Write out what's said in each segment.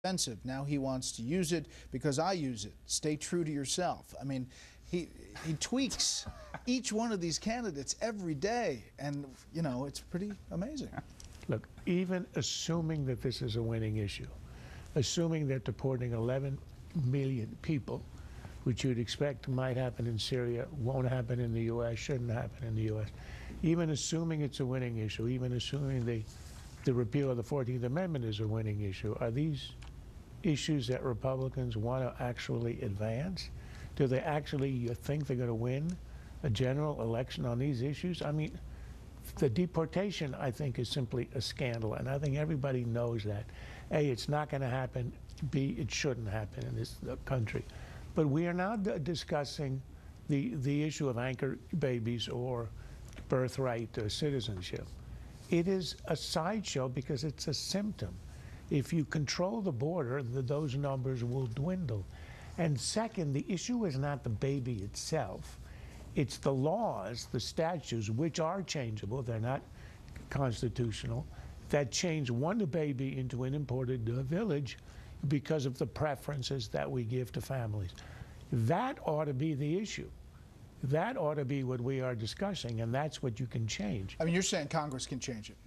expensive. Now he wants to use it because I use it. Stay true to yourself. I mean, he tweaks each one of these candidates every day, and you know, it's pretty amazing. Look, even assuming that this is a winning issue, assuming that deporting 11 million people, which you'd expect might happen in Syria, won't happen in the U.S., shouldn't happen in the U.S., even assuming it's a winning issue, even assuming the repeal of the 14th Amendment is a winning issue, are these issues that Republicans want to actually advance? Do they actually, you think they're going to win a general election on these issues? I mean, the deportation, I think, is simply a scandal, and I think everybody knows that. A, it's not going to happen. B, it shouldn't happen in this country. But we are now discussing the issue of anchor babies or birthright citizenship. It is a sideshow because it's a symptom. If you control the border, those numbers will dwindle. And second, the issue is not the baby itself. It's the laws, the statutes, which are changeable, they're not constitutional, that change one baby into an imported village because of the preferences that we give to families. That ought to be the issue. That ought to be what we are discussing, and that's what you can change. I mean, you're saying Congress can change it.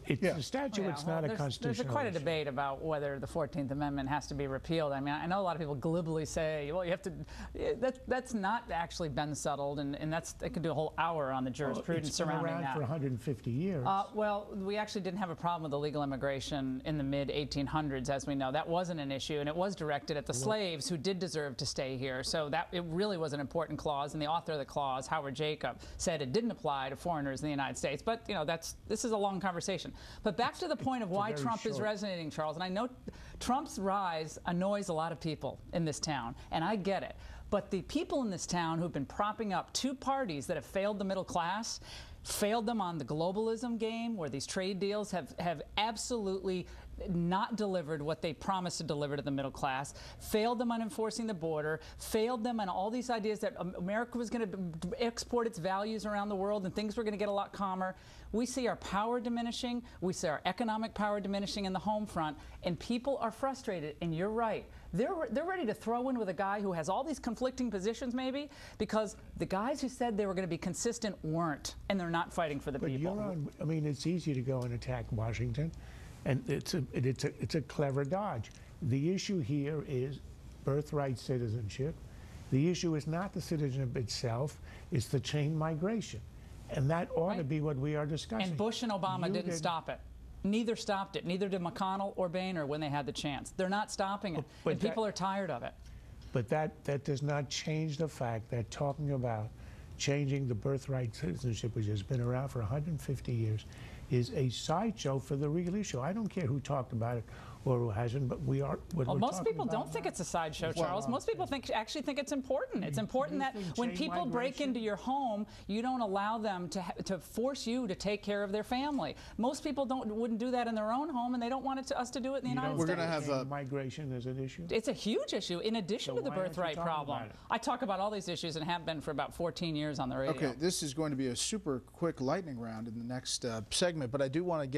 It's a statute, it's not a constitutional There's quite a issue. debate about whether the 14th Amendment has to be repealed. I mean, I know a lot of people glibly say, well, you have to, that's not actually been settled, and it could do a whole hour on the jurisprudence surrounding that. It's been around for 150 years. Well, we actually didn't have a problem with illegal immigration in the mid-1800s, as we know. That wasn't an issue, and it was directed at the slaves who did deserve to stay here. So it really was an important clause, and the author of the clause, Howard Jacob, said it didn't apply to foreigners in the United States. But, you know, this is a long conversation. But back to the point of why Trump is resonating, Charles, and I know Trump's rise annoys a lot of people in this town, and I get it. But the people in this town who've been propping up two parties that have failed the middle class, failed them on the globalism game, where these trade deals have absolutely not delivered what they promised to deliver to the middle class, failed them on enforcing the border, failed them on all these ideas that America was going to export its values around the world and things were going to get a lot calmer. We see our power diminishing. We see our economic power diminishing in the home front, and people are frustrated, and you're right. They're ready to throw in with a guy who has all these conflicting positions, maybe, because the guys who said they were going to be consistent weren't, and they're not fighting for the people. I mean, it's easy to go and attack Washington, and it's a clever dodge. The issue here is birthright citizenship. The issue is not the citizenship itself, it's the chain migration. And that ought to be what we are discussing. And Bush and Obama didn't stop it. Neither stopped it. Neither did McConnell or Boehner when they had the chance. They're not stopping it. And people are tired of it. But that does not change the fact that talking about changing the birthright citizenship, which has been around for 150 years, is a sideshow for the real issue. I don't care who talked about it or who hasn't, but we are. Well, most people don't think it's a sideshow, Charles. Most people actually think it's important. It's important that when people break into your home, you don't allow them to force you to take care of their family. Most people wouldn't do that in their own home, and they don't want us to do it in the United States. We're going to have migration as an issue. It's a huge issue, in addition to the birthright problem. I talk about all these issues and have been for about 14 years on the radio. Okay, this is going to be a super quick lightning round in the next segment, but I do want to get